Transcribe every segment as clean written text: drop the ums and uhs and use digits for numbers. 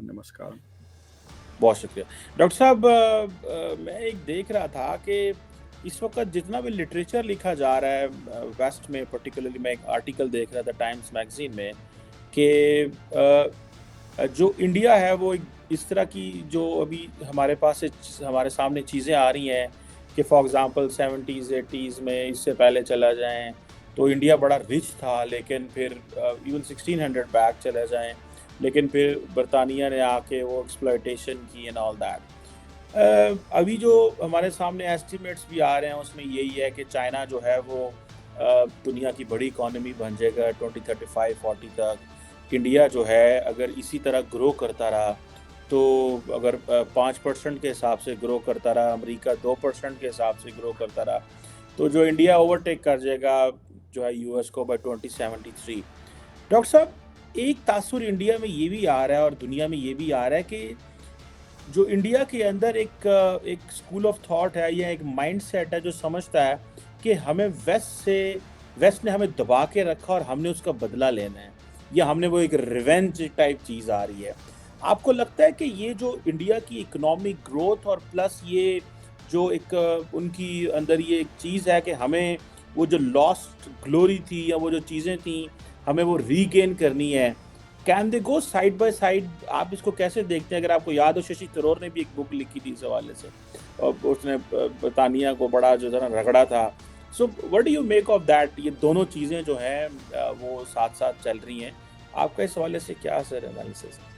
और नमस्कार। बहुत शुक्रिया। डॉक्टर साहब मैं एक देख रहा था कि इस वक़्त जितना भी लिटरेचर लिखा जा रहा है वेस्ट में पर्टिकुलरली मैं एक आर्टिकल देख रहा था टाइम्स मैगज़ीन में कि जो इंडिया है वो एक इस तरह की जो अभी हमारे पास हमारे सामने चीज़ें आ रही हैं कि फॉर एग्ज़ाम्पल 70s 80s में इससे पहले चला जाएँ तो इंडिया बड़ा रिच था लेकिन फिर इवन 1600 बैक चले जाएँ लेकिन फिर बरतानिया ने आके वो एक्सप्लॉयटेशन की एंड ऑल दैट। अभी जो हमारे सामने एस्टिमेट्स भी आ रहे हैं उसमें यही है कि चाइना जो है वो दुनिया की बड़ी इकॉनमी बन जाएगा 2035-40 तक। इंडिया जो है अगर इसी तरह ग्रो करता रहा तो अगर 5% के हिसाब से ग्रो करता रहा, अमेरिका 2% के हिसाब से ग्रो करता रहा, तो जो इंडिया ओवरटेक कर जाएगा जो है यूएस को बाय 2073। डॉक्टर साहब, एक तासुर इंडिया में ये भी आ रहा है और दुनिया में ये भी आ रहा है कि जो इंडिया के अंदर एक स्कूल ऑफ थॉट है या एक माइंडसेट है जो समझता है कि हमें वेस्ट ने हमें दबा के रखा और हमने उसका बदला लेना है या हमने वो एक रिवेंज टाइप चीज़ आ रही है। आपको लगता है कि ये जो इंडिया की इकोनॉमिक ग्रोथ और प्लस ये जो एक उनकी अंदर ये एक चीज़ है कि हमें वो जो लॉस्ट ग्लोरी थी या वो जो चीज़ें थी हमें वो रीगेन करनी है, can they go side by side? आप इसको कैसे देखते हैं? अगर आपको याद हो शशि थरूर ने भी एक बुक लिखी थी इस हवाले से और उसने बरतानिया को बड़ा जो है ना रगड़ा था। So what do you make of that? ये दोनों चीज़ें जो हैं वो साथ साथ चल रही हैं, आपका इस हवाले से क्या सर एनालिसिस है?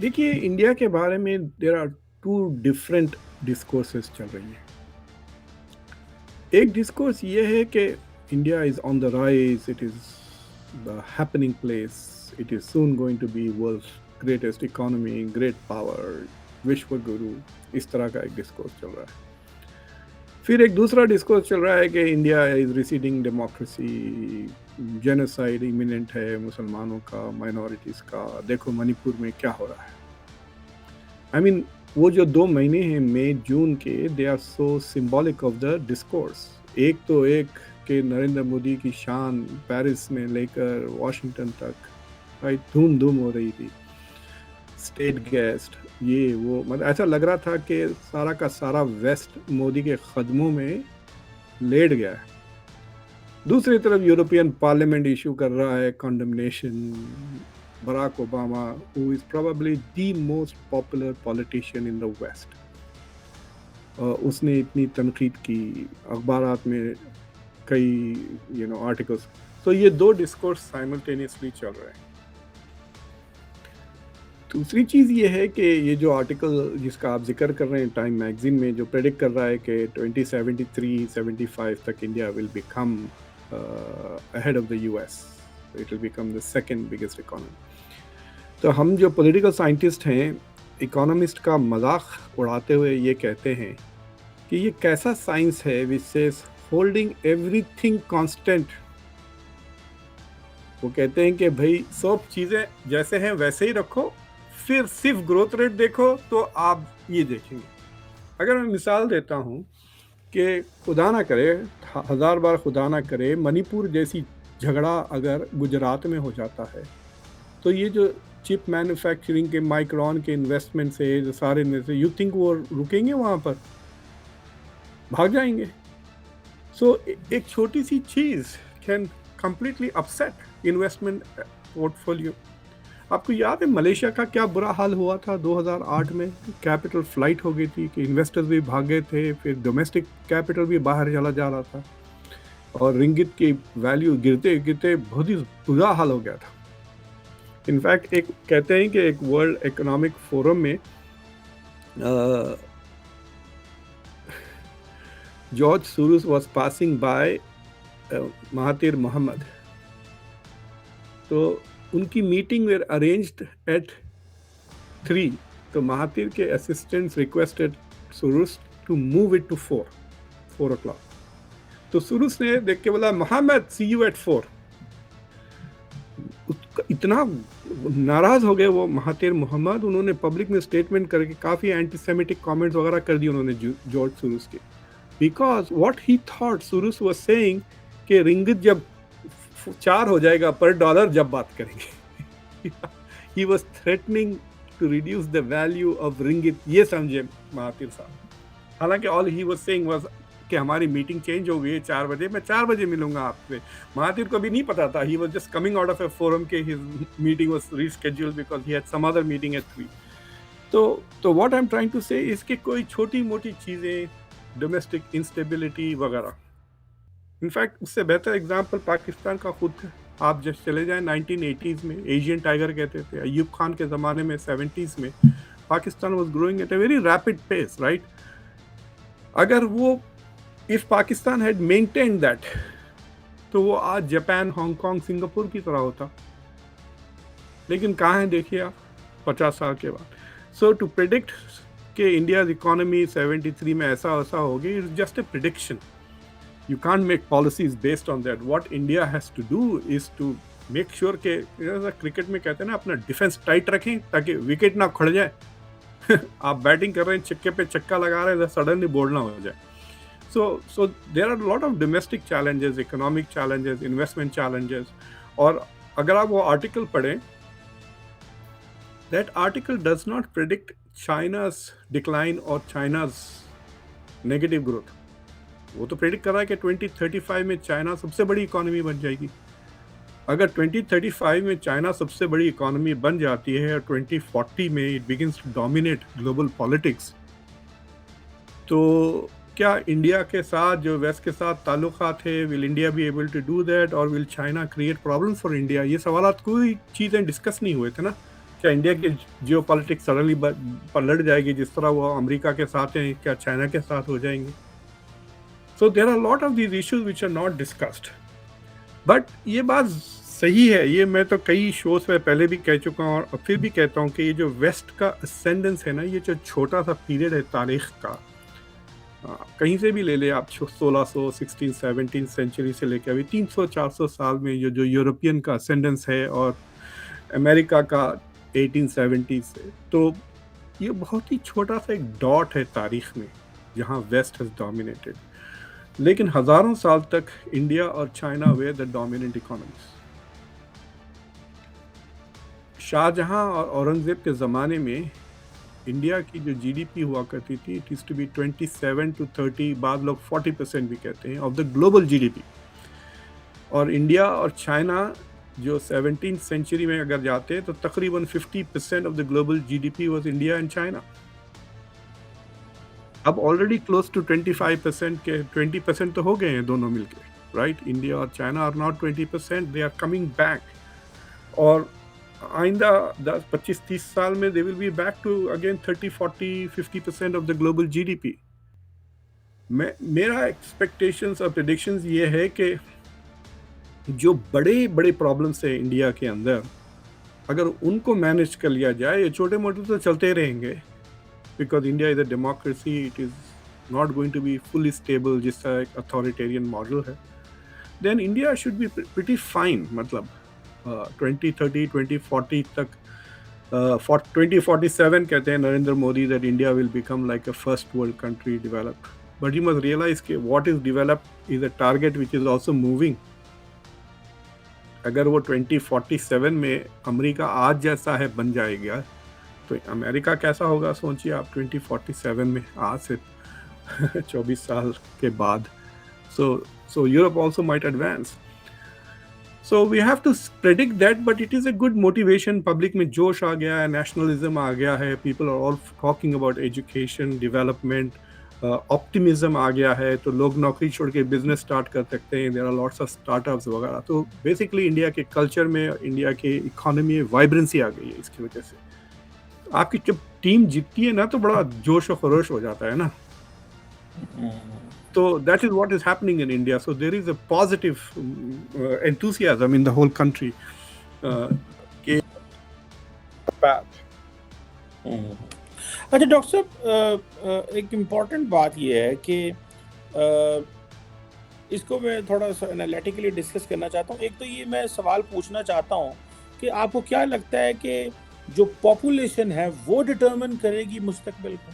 देखिए, इंडिया के बारे में there are two different discourses चल रही हैं। एक डिस्कोर्स ये है कि India is on the rise, it is the happening place, it is soon going to be world's greatest economy, great power, विश्व गुरु, इस तरह का एक डिस्कोर्स चल रहा है। फिर एक दूसरा डिस्कोर्स चल रहा है कि India is receding democracy, genocide imminent है मुसलमानों का, माइनॉरिटीज़ का, देखो मणिपुर में क्या हो रहा है। आई मीन वो जो 2 महीने हैं मई जून के, they are so symbolic of the discourse. एक तो एक कि नरेंद्र मोदी की शान पेरिस में लेकर वाशिंगटन तक भाई धूम धूम हो रही थी, स्टेट गेस्ट ये वो, मतलब ऐसा लग रहा था कि सारा का सारा वेस्ट मोदी के कदमों में लेट गया है। दूसरी तरफ यूरोपियन पार्लियामेंट इशू कर रहा है condemnation, Barack Obama who is probably the most popular politician in the west, उसने इतनी तनकीद की अखबारात में कई आर्टिकल्स। तो ये दो डिस्कोर्स साइमल्टेनियसली चल रहे हैं। दूसरी चीज़ ये है कि ये जो आर्टिकल जिसका आप जिक्र कर रहे हैं टाइम मैगजीन में, जो प्रेडिक्ट कर रहा है कि 2073-75 तक India will become ahead of the US, it will become the second biggest economy. तो हम जो पॉलिटिकल साइंटिस्ट हैं, इकोनॉमिस्ट का मजाक उड़ाते हुए ये कहते हैं कि ये कैसा साइंस है which says holding everything constant. वो कहते हैं कि भाई सब चीज़ें जैसे हैं वैसे ही रखो, फिर सिर्फ ग्रोथ रेट देखो तो आप ये देखेंगे। अगर मैं मिसाल देता हूँ कि खुदा ना करे, 1000 बार खुदा ना करे, मणिपुर जैसी झगड़ा अगर गुजरात में हो जाता है तो ये जो चिप मैन्युफैक्चरिंग के माइक्रोन के इन्वेस्टमेंट से जो सारे से, यू थिंक वो रुकेंगे? वहाँ पर भाग जाएंगे। सो एक छोटी सी चीज़ can completely upset investment portfolio. आपको याद है मलेशिया का क्या बुरा हाल हुआ था 2008 में? कैपिटल फ्लाइट हो गई थी कि इन्वेस्टर्स भी भाग गए थे, फिर डोमेस्टिक कैपिटल भी बाहर चला जा रहा था और रिंगिट की वैल्यू गिरते गिरते बहुत ही बुरा हाल हो गया था। इनफैक्ट एक कहते हैं कि एक वर्ल्ड इकोनॉमिक फोरम में George Soros was passing by Mahathir Mohamad, तो उनकी मीटिंग वेर अरेंज्ड एट 3, तो महातिर के assistants requested Soros to move it to 4 o'clock। तो सोरोस ने देख के बोला मोहम्मद सी यू एट 4। इतना नाराज हो गए वो महातिर मोहम्मद, उन्होंने पब्लिक में स्टेटमेंट करके काफ़ी एंटीसेमिटिक कमेंट्स वगैरह कर दिए उन्होंने जॉर्ज सोरोस के, because what he thought Soros was saying कि रिंगिट जब 4 हो जाएगा पर डॉलर जब बात करेंगे। He was threatening to reduce the value of ringgit, ये समझे महातिर साहब। हालांकि all he was saying was कि हमारी मीटिंग चेंज हो गई है 4 बजे, मैं 4 बजे मिलूंगा आपसे। महातिर को भी नहीं पता था, he was just coming out of a forum के his meeting was rescheduled because he had some other meeting at 3। तो what I am trying to say इसके कोई छोटी मोटी चीज़ें, डोमेस्टिक इंस्टेबिलिटी वगैरह, इनफैक्ट उससे बेहतर एग्जाम्पल पाकिस्तान का खुद है। आप जब चले जाएं 1980s में, एशियन टाइगर कहते थे, अयूब खान के ज़माने में 70s में Pakistan was growing at a very rapid pace, right. अगर वो if Pakistan had maintained that, तो वो आज जापान, हांगकांग, सिंगापुर की तरह होता। लेकिन कहाँ है देखिए आप 50 साल के बाद। सो टू प्रिडिक्ट कि इंडिया इकोनॉमी 73 में ऐसा वैसा होगी, it's just a prediction. You can't make policies based on that. What India has to do is to make sure कि क्रिकेट में कहते हैं ना, अपना डिफेंस टाइट रखें ताकि विकेट ना खड़ जाए। आप बैटिंग कर रहे हैं, चक्के पे चक्का लगा रहे हैं, सडनली बोल्ड ना हो जाए। So there are a lot of domestic challenges, economic challenges, investment challenges. और अगर आप वो आर्टिकल पढ़ें, that article does not predict China's decline or China's negative growth. वो तो प्रेडिक्ट कर रहा है कि 2035 में चाइना सबसे बड़ी इकोनॉमी बन जाएगी। अगर 2035 में चाइना सबसे बड़ी इकोनॉमी बन जाती है और 2040 में it begins to dominate global politics, तो क्या इंडिया के साथ, जो वेस्ट के साथ ताल्लुकात है, will India be able to do that और will China create problems for India? ये सवाल कोई चीज़ें डिस्कस नहीं हुए थे ना। क्या इंडिया की जियो पॉलिटिक्स सडनली पलट जाएगी जिस तरह वो अमेरिका के साथ हैं, क्या चाइना के साथ हो जाएंगे? So there are a lot of these issues which are not discussed. But ये बात सही है, ये मैं तो कई शोज में पहले भी कह चुका हूँ और फिर भी कहता हूँ कि ये जो वेस्ट का असेंडेंस है ना, ये जो छोटा सा पीरियड है तारीख का, कहीं से भी ले ले आप, 1600, 16, 17 सेंचुरी से लेकर अभी 300-400 साल में ये जो यूरोपियन का असेंडेंस है और अमेरिका का 1870 से, तो ये बहुत ही छोटा सा एक डॉट है तारीख में जहाँ वेस्ट हैज डोमिनेटेड। लेकिन हजारों साल तक इंडिया और China were the dominant economies. Shahjahan और औरंगजेब के ज़माने में इंडिया की जो जीडीपी हुआ करती थी, it is to be 27 to 30, बाद लोग 40% भी कहते हैं, ऑफ द ग्लोबल जीडीपी। और इंडिया और चाइना जो 17th सेंचुरी में अगर जाते हैं तो तकरीबन 50% of the global GDP was India and China. अब ऑलरेडी क्लोज टू 25% के 20% तो हो गए हैं दोनों मिलके, राइट। इंडिया और China are not 20%, they are coming back. और आइंदा 10-25-30 साल में they will be back to again 30-40-50% of the global GDP. मेरा एक्सपेक्टेशंस और प्रेडिक्शंस ये है कि जो बड़े बड़े प्रॉब्लम्स है इंडिया के अंदर, अगर उनको मैनेज कर लिया जाए, ये छोटे मोटे तो चलते रहेंगे, because India is a democracy, it is not going to be fully stable जिस तरह एक अथॉरिटेरियन मॉडल है, then India should be pretty fine। मतलब 2030, 2040 तक, 2047 कहते हैं Narendra Modi that India will become like a first world country developed, but you must realize कि what is developed is a target which is also moving। अगर वो 2047 में America आज जैसा है बन जाएगा, तो अमेरिका कैसा होगा सोचिए आप 2047 में, आज से 24 साल के बाद। So Europe also might advance. So we have to predict that, but it is a good motivation। Public में जोश आ गया है, नेशनलिज्म आ गया है, people are all talking about education, development, optimism आ गया है, तो लोग नौकरी छोड़ के बिजनेस स्टार्ट कर सकते हैं, there are lots of startups वगैरह। तो बेसिकली इंडिया के कल्चर में, इंडिया के इकोनॉमी में वाइब्रेंसी आ गई है इसकी वजह से। आपकी जब टीम जीतती है ना, तो बड़ा जोश और खरोश हो जाता है ना। तो that is what is happening in India. So there is a positive enthusiasm in the whole country के पाथ। अच्छा डॉक्टर साहब, एक इम्पॉर्टेंट बात यह है कि इसको मैं थोड़ा सा एनालिटिकली डिस्कस करना चाहता हूँ। एक तो ये मैं सवाल पूछना चाहता हूँ कि आपको क्या लगता है कि जो पॉपुलेशन है वो डिटर्मिन करेगी मुस्तकबिल को?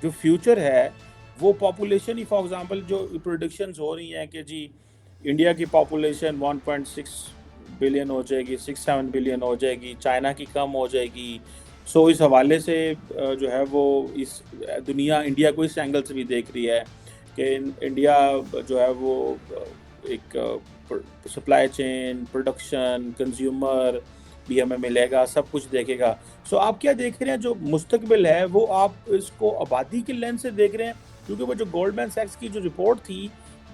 जो फ्यूचर है वो पॉपुलेशन ही, फॉर एग्जांपल जो प्रेडिक्शंस हो रही हैं कि जी इंडिया की पॉपुलेशन 1.6 बिलियन हो जाएगी, 6-7 बिलियन हो जाएगी, चाइना की कम हो जाएगी। सो इस हवाले से जो है वो इस दुनिया इंडिया को इस एंगल से भी देख रही है कि इंडिया जो है वो एक सप्लाई चेन, प्रोडक्शन, कंज्यूमर भी हमें मिलेगा, सब कुछ देखेगा। सो आप क्या देख रहे हैं जो मुस्तकबिल है वो आप इसको आबादी के लेंस से देख रहे हैं? क्योंकि वो जो गोल्डमैन सैक्स की जो रिपोर्ट थी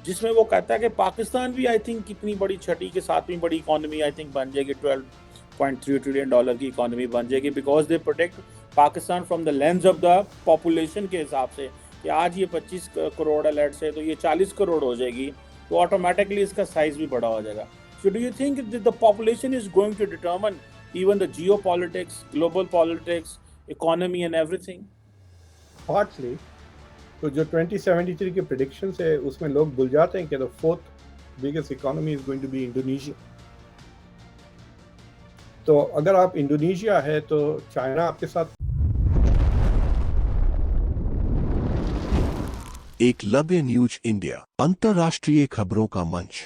जिसमें वो कहता है कि पाकिस्तान भी आई थिंक कितनी बड़ी छठी के 7वीं बड़ी इकोनॉमी आई थिंक बन जाएगी, $12.3 ट्रिलियन की इकोनॉमी बन जाएगी, because they protect Pakistan from the lens of the population के हिसाब से कि आज ये 25 करोड़ है लेट से, तो ये 40 करोड़ हो जाएगी, तो ऑटोमेटिकली इसका साइज भी बड़ा हो जाएगा। So do you think the population is going to determine even the geopolitics, global politics, economy and everything? Partly. तो जो 2073 के predictions है उसमें लोग भूल जाते हैं कि the fourth biggest economy is going to be Indonesia. तो अगर आप इंडोनेशिया है तो चाइना आपके साथ। एकलव्य न्यूज इंडिया, अंतर्राष्ट्रीय खबरों का मंच।